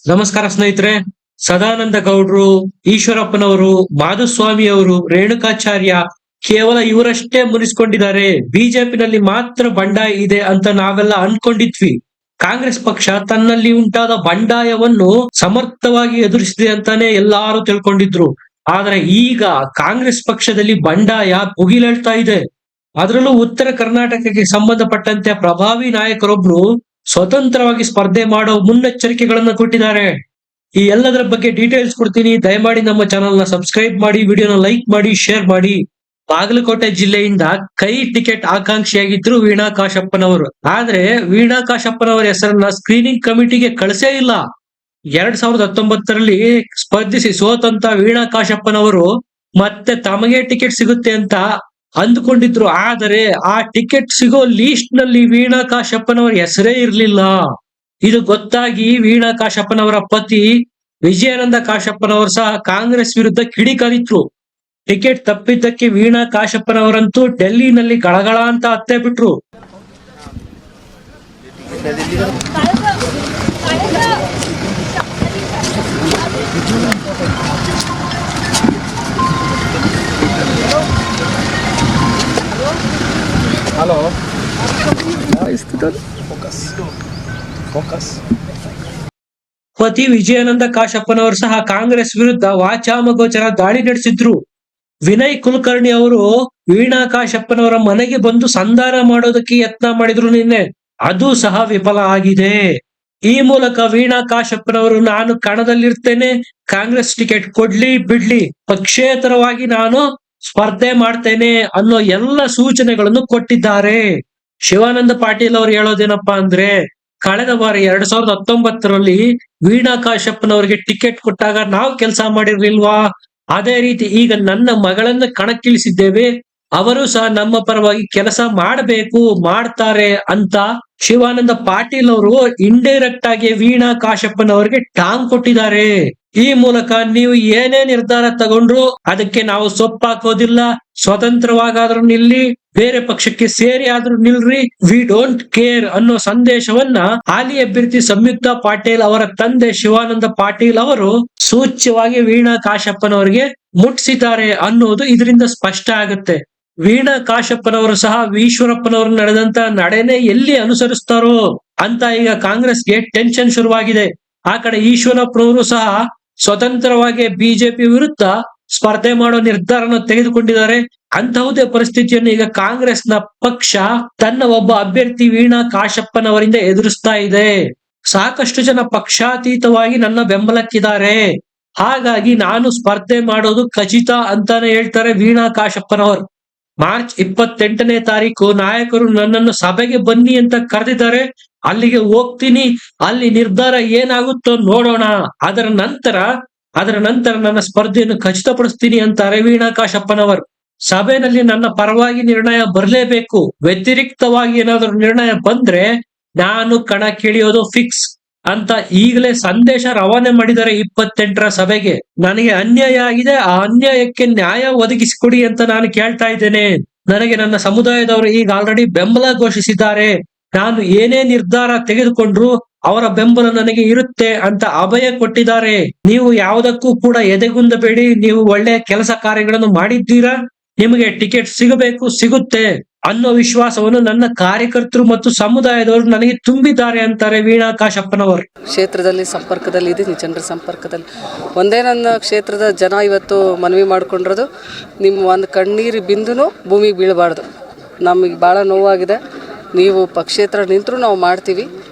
ನಮಸ್ಕಾರ ಸ್ನೇಹಿತರೆ. ಸದಾನಂದ ಗೌಡ್ರು, ಈಶ್ವರಪ್ಪನವರು, ಮಾಧುಸ್ವಾಮಿ ಅವರು, ರೇಣುಕಾಚಾರ್ಯ ಕೇವಲ ಇವರಷ್ಟೇ ಮುನಿಸ್ಕೊಂಡಿದ್ದಾರೆ. ಬಿಜೆಪಿನಲ್ಲಿ ಮಾತ್ರ ಬಂಡಾಯ ಇದೆ ಅಂತ ನಾವೆಲ್ಲ ಅನ್ಕೊಂಡಿದ್ವಿ. ಕಾಂಗ್ರೆಸ್ ಪಕ್ಷ ತನ್ನಲ್ಲಿ ಉಂಟಾದ ಬಂಡಾಯವನ್ನು ಸಮರ್ಥವಾಗಿ ಎದುರಿಸಿದೆ ಅಂತಾನೆ ಎಲ್ಲಾರು ತಿಳ್ಕೊಂಡಿದ್ರು. ಆದ್ರೆ ಈಗ ಕಾಂಗ್ರೆಸ್ ಪಕ್ಷದಲ್ಲಿ ಬಂಡಾಯ ಭುಗಿಲೇಳ್ತಾ ಇದೆ. ಅದರಲ್ಲೂ ಉತ್ತರ ಕರ್ನಾಟಕಕ್ಕೆ ಸಂಬಂಧಪಟ್ಟಂತೆ ಪ್ರಭಾವಿ ನಾಯಕರೊಬ್ರು ಸ್ವತಂತ್ರವಾಗಿ ಸ್ಪರ್ಧೆ ಮಾಡೋ ಮುನ್ನೆಚ್ಚರಿಕೆಗಳನ್ನ ಕೊಟ್ಟಿದ್ದಾರೆ. ಈ ಎಲ್ಲದರ ಬಗ್ಗೆ ಡೀಟೇಲ್ಸ್ ಕೊಡ್ತೀನಿ. ದಯಮಾಡಿ ನಮ್ಮ ಚಾನೆಲ್ ನ ಸಬ್ಸ್ಕ್ರೈಬ್ ಮಾಡಿ, ವಿಡಿಯೋನ ಲೈಕ್ ಮಾಡಿ, ಶೇರ್ ಮಾಡಿ. ಬಾಗಲಕೋಟೆ ಜಿಲ್ಲೆಯಿಂದ ಕೈ ಟಿಕೆಟ್ ಆಕಾಂಕ್ಷಿಯಾಗಿದ್ರು ವೀಣಾ ಕಾಶಪ್ಪನವರು. ಆದ್ರೆ ವೀಣಾ ಕಾಶಪ್ಪನವರ ಹೆಸರನ್ನ ಸ್ಕ್ರೀನಿಂಗ್ ಕಮಿಟಿಗೆ ಕಳಿಸೇ ಇಲ್ಲ. 2019ರಲ್ಲಿ ಸ್ಪರ್ಧಿಸಿ ಸೋತಂತ ವೀಣಾ ಕಾಶಪ್ಪನವರು ಮತ್ತೆ ತಮಗೆ ಟಿಕೆಟ್ ಸಿಗುತ್ತೆ ಅಂತ ಅಂದ್ಕೊಂಡಿದ್ರು. ಆದರೆ ಆ ಟಿಕೆಟ್ ಸಿಗೋ ಲೀಸ್ಟ್ ನಲ್ಲಿ ವೀಣಾ ಕಾಶಪ್ಪನವರ ಹೆಸರೇ ಇರ್ಲಿಲ್ಲ. ಇದು ಗೊತ್ತಾಗಿ ವೀಣಾ ಕಾಶಪ್ಪನವರ ಪತಿ ವಿಜಯಾನಂದ ಕಾಶಪ್ಪನವರು ಸಹ ಕಾಂಗ್ರೆಸ್ ವಿರುದ್ಧ ಕಿಡಿಕಾರಿದ್ರು. ಟಿಕೆಟ್ ತಪ್ಪಿದ್ದಕ್ಕೆ ವೀಣಾ ಕಾಶಪ್ಪನವರಂತೂ ಡೆಲ್ಲಿನಲ್ಲಿ ಗಳಗಳ ಅಂತ ಅತ್ತೆ ಬಿಟ್ರು. ಹಲೋ, ಪತಿ ವಿಜಯಾನಂದ ಕಾಶಪ್ಪನವರು ಸಹ ಕಾಂಗ್ರೆಸ್ ವಿರುದ್ಧ ವಾಚಾಮಗೋಚರ ದಾಳಿ ನಡೆಸಿದ್ರು. ವಿನಯ್ ಕುಲಕರ್ಣಿ ಅವರು ವೀಣಾ ಕಾಶಪ್ಪನವರ ಮನೆಗೆ ಬಂದು ಸಂಧಾನ ಮಾಡೋದಕ್ಕೆ ಯತ್ನ ಮಾಡಿದ್ರು ನಿನ್ನೆ. ಅದು ಸಹ ವಿಫಲ ಆಗಿದೆ. ಈ ಮೂಲಕ ವೀಣಾ ಕಾಶಪ್ಪನವರು ನಾನು ಕಣದಲ್ಲಿರ್ತೇನೆ, ಕಾಂಗ್ರೆಸ್ ಟಿಕೆಟ್ ಕೊಡ್ಲಿ ಬಿಡ್ಲಿ, ಪಕ್ಷೇತರವಾಗಿ ನಾನು ಸ್ಪರ್ಧೆ ಮಾಡ್ತೇನೆ ಅನ್ನೋ ಎಲ್ಲ ಸೂಚನೆಗಳನ್ನು ಕೊಟ್ಟಿದ್ದಾರೆ. ಶಿವಾನಂದ ಪಾಟೀಲ್ ಅವರು ಹೇಳೋದೇನಪ್ಪಾ ಅಂದ್ರೆ, ಕಳೆದ ಬಾರ 2019ರಲ್ಲಿ ವೀಣಾ ಕಾಶಪ್ಪನವರಿಗೆ ಟಿಕೆಟ್ ಕೊಟ್ಟಾಗ ನಾವು ಕೆಲಸ ಮಾಡಿರ್ಲಿಲ್ವಾ? ಅದೇ ರೀತಿ ಈಗ ನನ್ನ ಮಗಳನ್ನ ಕಣಕ್ಕಿಳಿಸಿದ್ದೇವೆ, ಅವರು ಸಹ ನಮ್ಮ ಪರವಾಗಿ ಕೆಲಸ ಮಾಡಬೇಕು, ಮಾಡ್ತಾರೆ ಅಂತ ಶಿವಾನಂದ ಪಾಟೀಲ್ ಅವರು ಇಂಡೈರೆಕ್ಟ್ ಆಗಿ ವೀಣಾ ಕಾಶಪ್ಪನವರಿಗೆ ಟಾಂಗ್ ಕೊಟ್ಟಿದ್ದಾರೆ. ಈ ಮೂಲಕ ನೀವು ಏನೇ ನಿರ್ಧಾರ ತಗೊಂಡ್ರು ಅದಕ್ಕೆ ನಾವು ಸೊಪ್ಪಾಕೋದಿಲ್ಲ, ಸ್ವತಂತ್ರವಾಗಾದ್ರೂ ನಿಲ್ಲಿ, ಬೇರೆ ಪಕ್ಷಕ್ಕೆ ಸೇರಿ ಆದ್ರೂ ನಿಲ್ರಿ, ವಿ ಡೋಂಟ್ ಕೇರ್ ಅನ್ನೋ ಸಂದೇಶವನ್ನ ಹಾಲಿ ಅಭ್ಯರ್ಥಿ ಸಂಯುಕ್ತ ಪಾಟೀಲ್ ಅವರ ತಂದೆ ಶಿವಾನಂದ ಪಾಟೀಲ್ ಅವರು ಸೂಚ್ಯವಾಗಿ ವೀಣಾ ಕಾಶಪ್ಪನವರಿಗೆ ಮುಟ್ಟಿಸಿದ್ದಾರೆ ಅನ್ನೋದು ಇದರಿಂದ ಸ್ಪಷ್ಟ ಆಗುತ್ತೆ. ವೀಣಾ ಕಾಶಪ್ಪನವರು ಸಹ ಈಶ್ವರಪ್ಪನವರು ನಡೆದಂತ ನಡೆನೆ ಎಲ್ಲಿ ಅನುಸರಿಸ್ತಾರೋ ಅಂತ ಈಗ ಕಾಂಗ್ರೆಸ್ಗೆ ಟೆನ್ಷನ್ ಶುರುವಾಗಿದೆ. ಆ ಕಡೆ ಈಶ್ವರಪ್ಪನವರು ಸಹ ಸ್ವತಂತ್ರವಾಗಿ ಬಿಜೆಪಿ ವಿರುದ್ಧ ಸ್ಪರ್ಧೆ ಮಾಡೋ ನಿರ್ಧಾರನ ತೆಗೆದುಕೊಂಡಿದ್ದಾರೆ. ಅಂತಹುದೇ ಪರಿಸ್ಥಿತಿಯನ್ನು ಈಗ ಕಾಂಗ್ರೆಸ್ನ ಪಕ್ಷ ತನ್ನ ಒಬ್ಬ ಅಭ್ಯರ್ಥಿ ವೀಣಾ ಕಾಶಪ್ಪನವರಿಂದ ಎದುರಿಸ್ತಾ ಇದೆ. ಸಾಕಷ್ಟು ಜನ ಪಕ್ಷಾತೀತವಾಗಿ ನನ್ನ ಬೆಂಬಲಕ್ಕಿದ್ದಾರೆ, ಹಾಗಾಗಿ ನಾನು ಸ್ಪರ್ಧೆ ಮಾಡೋದು ಖಚಿತ ಅಂತಾನೆ ಹೇಳ್ತಾರೆ ವೀಣಾ ಕಾಶಪ್ಪನವರು. ಮಾರ್ಚ್ 28ನೇ ತಾರೀಕು ನಾಯಕರು ನನ್ನನ್ನು ಸಭೆಗೆ ಬನ್ನಿ ಅಂತ ಕರೆದಿದ್ದಾರೆ. ಅಲ್ಲಿಗೆ ಹೋಗ್ತೀನಿ, ಅಲ್ಲಿ ನಿರ್ಧಾರ ಏನಾಗುತ್ತೋ ನೋಡೋಣ, ಅದರ ನಂತರ ನನ್ನ ಸ್ಪರ್ಧೆಯನ್ನು ಖಚಿತಪಡಿಸ್ತೀನಿ ಅಂತಾರೆ ವೀಣಾ ಕಾಶಪ್ಪನವರು. ಸಭೆಯಲ್ಲಿ ನನ್ನ ಪರವಾಗಿ ನಿರ್ಣಯ ಬರಲೇಬೇಕು, ವ್ಯತಿರಿಕ್ತವಾಗಿ ಏನಾದರೂ ನಿರ್ಣಯ ಬಂದ್ರೆ ನಾನು ಕಣಕ್ಕಿಳಿಯೋದು ಫಿಕ್ಸ್ ಅಂತ ಈಗಲೇ ಸಂದೇಶ ರವಾನೆ ಮಾಡಿದ್ದಾರೆ 28ರ ಸಭೆಗೆ. ನನಗೆ ಅನ್ಯಾಯ ಆಗಿದೆ, ಆ ಅನ್ಯಾಯಕ್ಕೆ ನ್ಯಾಯ ಒದಗಿಸಿಕೊಡಿ ಅಂತ ನಾನು ಕೇಳ್ತಾ ಇದ್ದೇನೆ. ನನಗೆ ನನ್ನ ಸಮುದಾಯದವರು ಈಗ ಆಲ್ರೆಡಿ ಬೆಂಬಲ ಘೋಷಿಸಿದ್ದಾರೆ. ನಾನು ಏನೇ ನಿರ್ಧಾರ ತೆಗೆದುಕೊಂಡ್ರು ಅವರ ಬೆಂಬಲ ನನಗೆ ಇರುತ್ತೆ ಅಂತ ಅಭಯ ಕೊಟ್ಟಿದ್ದಾರೆ. ನೀವು ಯಾವುದಕ್ಕೂ ಕೂಡ ಎದೆಗುಂದಬೇಡಿ, ನೀವು ಒಳ್ಳೆಯ ಕೆಲಸ ಕಾರ್ಯಗಳನ್ನು ಮಾಡಿದ್ದೀರಾ, ನಿಮಗೆ ಟಿಕೆಟ್ ಸಿಗಬೇಕು, ಸಿಗುತ್ತೆ ಅನ್ನೋ ವಿಶ್ವಾಸವನ್ನು ನನ್ನ ಕಾರ್ಯಕರ್ತರು ಮತ್ತು ಸಮುದಾಯದವರು ನನಗೆ ತುಂಬಿದ್ದಾರೆ ಅಂತಾರೆ ವೀಣಾ ಕಾಶಪ್ಪನವರು. ಕ್ಷೇತ್ರದಲ್ಲಿ ಸಂಪರ್ಕದಲ್ಲಿ ಇದ್ದೀನಿ, ಜನರ ಸಂಪರ್ಕದಲ್ಲಿ. ಒಂದೇ ನನ್ನ ಕ್ಷೇತ್ರದ ಜನ ಇವತ್ತು ಮನವಿ ಮಾಡ್ಕೊಂಡಿರೋದು, ನಿಮ್ಮ ಒಂದು ಕಣ್ಣೀರು ಬಿಂದುನು ಭೂಮಿಗೆ ಬೀಳಬಾರ್ದು. ನಮಗೆ ಭಾಳ ನೋವಾಗಿದೆ. ನೀವು ಪಕ್ಷೇತರ ನಿಂತರೂ ನಾವು ಮಾಡ್ತೀವಿ,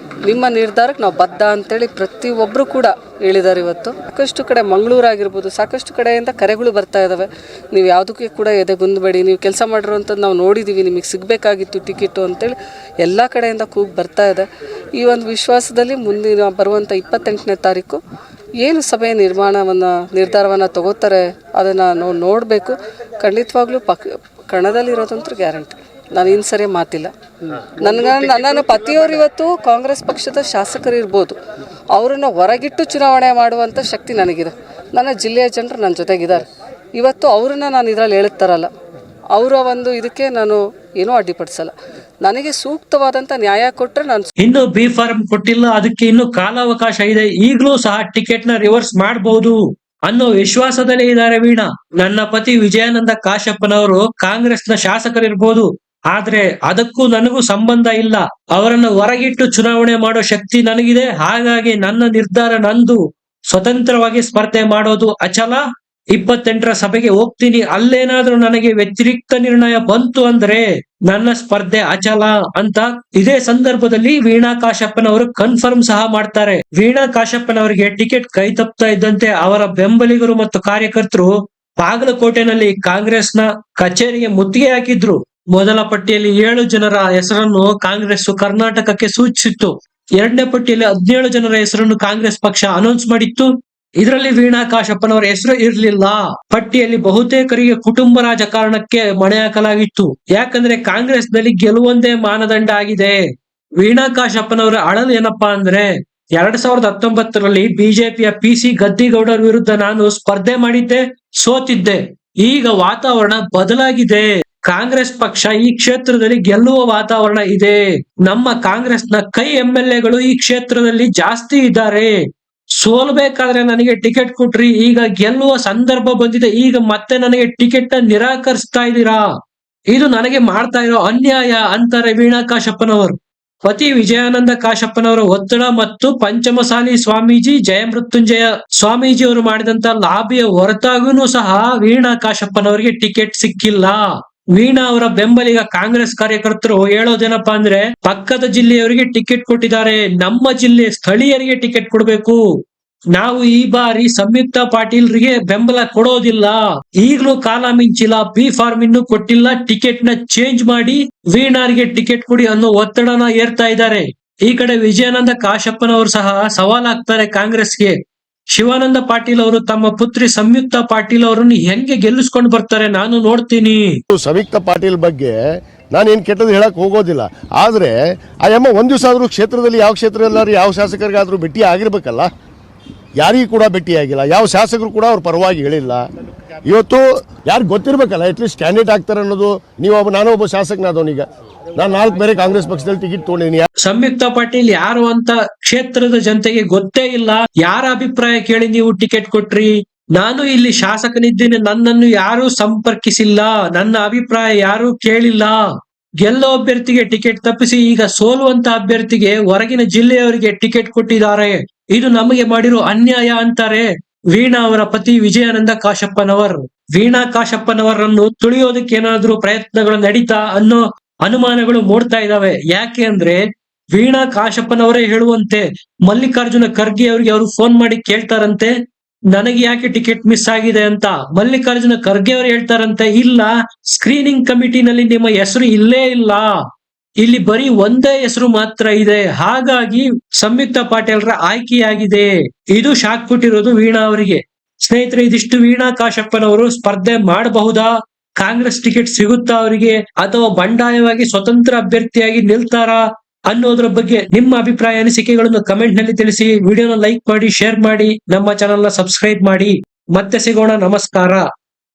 ನಿಮ್ಮ ನಿರ್ಧಾರಕ್ಕೆ ನಾವು ಬದ್ಧ ಅಂತೇಳಿ ಪ್ರತಿಯೊಬ್ಬರು ಕೂಡ ಹೇಳಿದ್ದಾರೆ. ಇವತ್ತು ಸಾಕಷ್ಟು ಕಡೆ ಮಂಗಳೂರಾಗಿರ್ಬೋದು, ಸಾಕಷ್ಟು ಕಡೆಯಿಂದ ಕರೆಗಳು ಬರ್ತಾ ಇದ್ದಾವೆ. ನೀವು ಯಾವುದಕ್ಕೆ ಕೂಡ ಎದೆಗುಂದಬೇಡಿ, ನೀವು ಕೆಲಸ ಮಾಡಿರೋಂಥದ್ದು ನಾವು ನೋಡಿದ್ದೀವಿ, ನಿಮಗೆ ಸಿಗಬೇಕಾಗಿತ್ತು ಟಿಕೆಟು ಅಂತೇಳಿ ಎಲ್ಲ ಕಡೆಯಿಂದ ಕೂಗು ಬರ್ತಾ ಇದೆ. ಈ ಒಂದು ವಿಶ್ವಾಸದಲ್ಲಿ ಮುಂದಿನ ಬರುವಂಥ 28ನೇ ತಾರೀಕು ಏನು ಸಭೆ ನಿರ್ಧಾರವನ್ನು ತಗೋತಾರೆ ಅದನ್ನು ನಾವು ನೋಡಬೇಕು. ಖಂಡಿತವಾಗ್ಲೂ ಕಣದಲ್ಲಿರೋದಂತೂ ಗ್ಯಾರಂಟಿ. ನಾನು ಇನ್ನು ಸರಿ ಮಾತಿಲ್ಲ. ನನ್ನ ಪತಿಯವರು ಇವತ್ತು ಕಾಂಗ್ರೆಸ್ ಪಕ್ಷದ ಶಾಸಕರು ಇರ್ಬೋದು, ಅವರನ್ನು ಹೊರಗಿಟ್ಟು ಚುನಾವಣೆ ಮಾಡುವಂಥ ಶಕ್ತಿ ನನಗಿದೆ. ನನ್ನ ಜಿಲ್ಲೆಯ ಜನರು ನನ್ನ ಜೊತೆಗಿದ್ದಾರೆ. ಇವತ್ತು ಅವರನ್ನು ನಾನು ಇದರಲ್ಲಿ ಹೇಳ್ತಾರಲ್ಲ, ಅವರ ಒಂದು ಇದಕ್ಕೆ ನಾನು ಏನೂ ಅಡ್ಡಿಪಡಿಸಲ್ಲ. ನನಗೆ ಸೂಕ್ತವಾದಂಥ ನ್ಯಾಯ ಕೊಟ್ಟರೆ ನಾನು. ಇನ್ನು ಬಿ ಫಾರ್ಮ್ ಕೊಟ್ಟಿಲ್ಲ, ಅದಕ್ಕೆ ಇನ್ನು ಕಾಲಾವಕಾಶ ಇದೆ, ಈಗಲೂ ಸಹ ಟಿಕೆಟ್ ನ ರಿವರ್ಸ್ ಮಾಡಬಹುದು ಅನ್ನೋ ವಿಶ್ವಾಸದಲ್ಲೇ ಇದ್ದಾರೆ ವೀಣಾ. ನನ್ನ ಪತಿ ವಿಜಯಾನಂದ ಕಾಶಪ್ಪನವರು ಕಾಂಗ್ರೆಸ್ನ ಶಾಸಕರಿರ್ಬೋದು, ಆದ್ರೆ ಅದಕ್ಕೂ ನನಗೂ ಸಂಬಂಧ ಇಲ್ಲ. ಅವರನ್ನು ಹೊರಗಿಟ್ಟು ಚುನಾವಣೆ ಮಾಡೋ ಶಕ್ತಿ ನನಗಿದೆ. ಹಾಗಾಗಿ ನನ್ನ ನಿರ್ಧಾರ ನಂದು. ಸ್ವತಂತ್ರವಾಗಿ ಸ್ಪರ್ಧೆ ಮಾಡೋದು ಅಚಲ. 28ರ ಸಭೆಗೆ ಹೋಗ್ತೀನಿ. ಅಲ್ಲೇನಾದ್ರೂ ನನಗೆ ವ್ಯತಿರಿಕ್ತ ನಿರ್ಣಯ ಬಂತು ಅಂದ್ರೆ ನನ್ನ ಸ್ಪರ್ಧೆ ಅಚಲ ಅಂತ ಇದೇ ಸಂದರ್ಭದಲ್ಲಿ ವೀಣಾ ಕಾಶಪ್ಪನವರು ಕನ್ಫರ್ಮ್ ಸಹ ಮಾಡ್ತಾರೆ. ವೀಣಾ ಕಾಶಪ್ಪನವರಿಗೆ ಟಿಕೆಟ್ ಕೈ ತಪ್ತಾ ಇದ್ದಂತೆ ಅವರ ಬೆಂಬಲಿಗರು ಮತ್ತು ಕಾರ್ಯಕರ್ತರು ಬಾಗಲಕೋಟೆನಲ್ಲಿ ಕಾಂಗ್ರೆಸ್ನ ಕಚೇರಿಗೆ ಮುತ್ತಿಗೆ ಹಾಕಿದ್ರು. ಮೊದಲ ಪಟ್ಟಿಯಲ್ಲಿ 7 ಜನರ ಹೆಸರನ್ನು ಕಾಂಗ್ರೆಸ್ ಕರ್ನಾಟಕಕ್ಕೆ ಸೂಚಿಸಿತ್ತು. 2ನೇ ಪಟ್ಟಿಯಲ್ಲಿ 17 ಜನರ ಹೆಸರನ್ನು ಕಾಂಗ್ರೆಸ್ ಪಕ್ಷ ಅನೌನ್ಸ್ ಮಾಡಿತ್ತು. ಇದರಲ್ಲಿ ವೀಣಾ ಕಾಶಪ್ಪನವರ ಹೆಸರು ಇರಲಿಲ್ಲ. ಪಟ್ಟಿಯಲ್ಲಿ ಬಹುತೇಕರಿಗೆ ಕುಟುಂಬ ರಾಜಕಾರಣಕ್ಕೆ ಮಣೆ ಹಾಕಲಾಗಿತ್ತು. ಯಾಕಂದ್ರೆ ಕಾಂಗ್ರೆಸ್ ನಲ್ಲಿ ಗೆಲುವೊಂದೇ ಮಾನದಂಡ ಆಗಿದೆ. ವೀಣಾ ಕಾಶಪ್ಪನವರ ಅಳಲು ಏನಪ್ಪಾ ಅಂದ್ರೆ 2019ರಲ್ಲಿ ಬಿಜೆಪಿಯ PC ಗದ್ದಿಗೌಡರ ವಿರುದ್ಧ ನಾನು ಸ್ಪರ್ಧೆ ಮಾಡಿದ್ದೆ, ಸೋತಿದ್ದೆ. ಈಗ ವಾತಾವರಣ ಬದಲಾಗಿದೆ. ಕಾಂಗ್ರೆಸ್ ಪಕ್ಷ ಈ ಕ್ಷೇತ್ರದಲ್ಲಿ ಗೆಲ್ಲುವ ವಾತಾವರಣ ಇದೆ. ನಮ್ಮ ಕಾಂಗ್ರೆಸ್ನ ಕೈ MLAಗಳು ಈ ಕ್ಷೇತ್ರದಲ್ಲಿ ಜಾಸ್ತಿ ಇದ್ದಾರೆ. ಸೋಲ್ಬೇಕಾದ್ರೆ ನನಗೆ ಟಿಕೆಟ್ ಕೊಟ್ರಿ, ಈಗ ಗೆಲ್ಲುವ ಸಂದರ್ಭ ಬಂದಿದೆ, ಈಗ ಮತ್ತೆ ನನಗೆ ಟಿಕೆಟ್ ನಿರಾಕರಿಸ್ತಾ ಇದ್ದೀರಾ, ಇದು ನನಗೆ ಮಾಡ್ತಾ ಇರೋ ಅನ್ಯಾಯ ಅಂತಾರೆ ವೀಣಾ ಕಾಶಪ್ಪನವರು. ಪತಿ ವಿಜಯಾನಂದ ಕಾಶಪ್ಪನವರ ಒತ್ತಡ ಮತ್ತು ಪಂಚಮಸಾಲಿ ಸ್ವಾಮೀಜಿ, ಜಯಮೃತ್ಯುಂಜಯ ಸ್ವಾಮೀಜಿ ಅವರು ಮಾಡಿದಂತ ಲಾಬಿಯ ಹೊರತಾಗೂ ಸಹ ವೀಣಾ ಕಾಶಪ್ಪನವರಿಗೆ ಟಿಕೆಟ್ ಸಿಕ್ಕಿಲ್ಲ. ವೀಣಾ ಅವರ ಬೆಂಬಲಿಗ ಕಾಂಗ್ರೆಸ್ ಕಾರ್ಯಕರ್ತರು ಹೇಳೋದೇನಪ್ಪಾ ಅಂದ್ರೆ ಪಕ್ಕದ ಜಿಲ್ಲೆಯವರಿಗೆ ಟಿಕೆಟ್ ಕೊಟ್ಟಿದ್ದಾರೆ, ನಮ್ಮ ಜಿಲ್ಲೆ ಸ್ಥಳೀಯರಿಗೆ ಟಿಕೆಟ್ ಕೊಡಬೇಕು, ನಾವು ಈ ಬಾರಿ ಸಂಯುಕ್ತ ಪಾಟೀಲ್ರಿಗೆ ಬೆಂಬಲ ಕೊಡೋದಿಲ್ಲ, ಈಗಲೂ ಕಾಲ ಮಿಂಚಿಲ್ಲ, ಬಿ ಫಾರ್ಮ್ ಇನ್ನೂ ಕೊಟ್ಟಿಲ್ಲ, ಟಿಕೆಟ್ ನ ಚೇಂಜ್ ಮಾಡಿ ವೀಣಾರಿಗೆ ಟಿಕೆಟ್ ಕೊಡಿ ಅನ್ನೋ ಒತ್ತಡನ ಏರ್ತಾ ಇದ್ದಾರೆ. ಈ ಕಡೆ ವಿಜಯಾನಂದ ಕಾಶಪ್ಪನವರು ಸಹ ಸವಾಲಾಗ್ತಾರೆ ಕಾಂಗ್ರೆಸ್ಗೆ. ಶಿವಾನಂದ ಪಾಟೀಲ್ ಅವರು ತಮ್ಮ ಪುತ್ರಿ ಸಂಯುಕ್ತ ಪಾಟೀಲ್ ಅವರನ್ನು ಹೆಂಗೆ ಗೆಲ್ಲಿಸ್ಕೊಂಡು ಬರ್ತಾರೆ ನಾನು ನೋಡ್ತೀನಿ. ಸಂಯುಕ್ತ ಪಾಟೀಲ್ ಬಗ್ಗೆ ನಾನೇನು ಕೆಟ್ಟದ್ದು ಹೇಳಕ್ ಹೋಗೋದಿಲ್ಲ. ಆದ್ರೆ ಆ ಅಮ್ಮ ಒಂದ್ ದಿವಸ ಆದ್ರೂ ಕ್ಷೇತ್ರದಲ್ಲಿ ಯಾವ ಕ್ಷೇತ್ರದಲ್ಲಾದ್ರೂ ಯಾವ ಶಾಸಕರಿಗಾದ್ರೂ ಭೇಟಿ ಆಗಿರ್ಬೇಕಲ್ಲ. ಯಾರಿಗೂ ಕೂಡ ಭೇಟಿ ಆಗಿಲ್ಲ, ಯಾವ ಶಾಸಕರು ಕೂಡ ಅವ್ರ ಪರವಾಗಿ ಹೇಳಿಲ್ಲ. ಇವತ್ತು ಯಾರು ಗೊತ್ತಿರ್ಬೇಕಲ್ಲ ಅಟ್ಲೀಸ್ಟ್ ಕ್ಯಾಂಡಿಡೇಟ್ ಆಗ್ತಾರೆ ಅನ್ನೋದು. ನಾನು ಒಬ್ಬ ಶಾಸಕನಾದವನೀಗ, ನಾನು 4 ಬೇರೆ ಕಾಂಗ್ರೆಸ್ ಪಕ್ಷದಲ್ಲಿ ಟಿಕೆಟ್ ತಗೊಂಡಿದ್ದೀನಿ. ಸಂಯುಕ್ತ ಪಾಟೀಲ್ ಯಾರು ಅಂತ ಕ್ಷೇತ್ರದ ಜನತೆಗೆ ಗೊತ್ತೇ ಇಲ್ಲ. ಯಾರ ಅಭಿಪ್ರಾಯ ಕೇಳಿ ನೀವು ಟಿಕೆಟ್ ಕೊಟ್ರಿ? ನಾನು ಇಲ್ಲಿ ಶಾಸಕನಿದ್ದೇನೆ, ನನ್ನನ್ನು ಯಾರು ಸಂಪರ್ಕಿಸಿಲ್ಲ, ನನ್ನ ಅಭಿಪ್ರಾಯ ಯಾರು ಕೇಳಿಲ್ಲ. ಗೆಲ್ಲೋ ಅಭ್ಯರ್ಥಿಗೆ ಟಿಕೆಟ್ ತಪ್ಪಿಸಿ ಈಗ ಸೋಲುವಂತ ಅಭ್ಯರ್ಥಿಗೆ ಹೊರಗಿನ ಜಿಲ್ಲೆಯವರಿಗೆ ಟಿಕೆಟ್ ಕೊಟ್ಟಿದ್ದಾರೆ. ಇದು ನಮಗೆ ಮಾಡಿರೋ ಅನ್ಯಾಯ ಅಂತಾರೆ ವೀಣಾ ಅವರ ಪತಿ ವಿಜಯಾನಂದ ಕಾಶಪ್ಪನವರು. ವೀಣಾ ಕಾಶಪ್ಪನವರನ್ನು ತುಳಿಯೋದಕ್ಕೆ ಏನಾದ್ರೂ ಪ್ರಯತ್ನಗಳು ನಡೀತಾ ಅನ್ನೋ ಅನುಮಾನಗಳು ಮೂಡ್ತಾ ಇದಾವೆ. ಯಾಕೆ ಅಂದ್ರೆ ವೀಣಾ ಕಾಶಪ್ಪನವರೇ ಹೇಳುವಂತೆ ಮಲ್ಲಿಕಾರ್ಜುನ ಖರ್ಗೆ ಅವರಿಗೆ ಅವರು ಫೋನ್ ಮಾಡಿ ಕೇಳ್ತಾರಂತೆ ನನಗೆ ಯಾಕೆ ಟಿಕೆಟ್ ಮಿಸ್ ಆಗಿದೆ ಅಂತ. ಮಲ್ಲಿಕಾರ್ಜುನ ಖರ್ಗೆ ಅವರು ಹೇಳ್ತಾರಂತೆ ಇಲ್ಲ, ಸ್ಕ್ರೀನಿಂಗ್ ಕಮಿಟಿನಲ್ಲಿ ನಿಮ್ಮ ಹೆಸರು ಇಲ್ಲೇ ಇಲ್ಲ, ಇಲ್ಲಿ ಬರೀ ಒಂದೇ ಹೆಸರು ಮಾತ್ರ ಇದೆ, ಹಾಗಾಗಿ ಸಂಯುಕ್ತ ಪಾಟೀಲ್ರ ಆಯ್ಕೆಯಾಗಿದೆ. ಇದು ಶಾಕ್ ಕೊಟ್ಟಿರೋದು ವೀಣಾ ಅವರಿಗೆ. ಸ್ನೇಹಿತರೆ, ಇದಿಷ್ಟು ವೀಣಾ ಕಾಶಪ್ಪನವರು ಸ್ಪರ್ಧೆ ಮಾಡಬಹುದಾ, ಕಾಂಗ್ರೆಸ್ ಟಿಕೆಟ್ ಸಿಗುತ್ತಾ ಅವರಿಗೆ, ಅಥವಾ ಬಂಡಾಯವಾಗಿ ಸ್ವತಂತ್ರ ಅಭ್ಯರ್ಥಿಯಾಗಿ ನಿಲ್ತಾರಾ ಅನ್ನೋದ್ರ ಬಗ್ಗೆ ನಿಮ್ಮ ಅಭಿಪ್ರಾಯ ಅನಿಸಿಕೆಗಳನ್ನು ಕಮೆಂಟ್ ನಲ್ಲಿ ತಿಳಿಸಿ. ವಿಡಿಯೋನ ಲೈಕ್ ಮಾಡಿ, ಶೇರ್ ಮಾಡಿ, ನಮ್ಮ ಚಾನೆಲ್ ನ ಸಬ್ಸ್ಕ್ರೈಬ್ ಮಾಡಿ. ಮತ್ತೆ ಸಿಗೋಣ. ನಮಸ್ಕಾರ.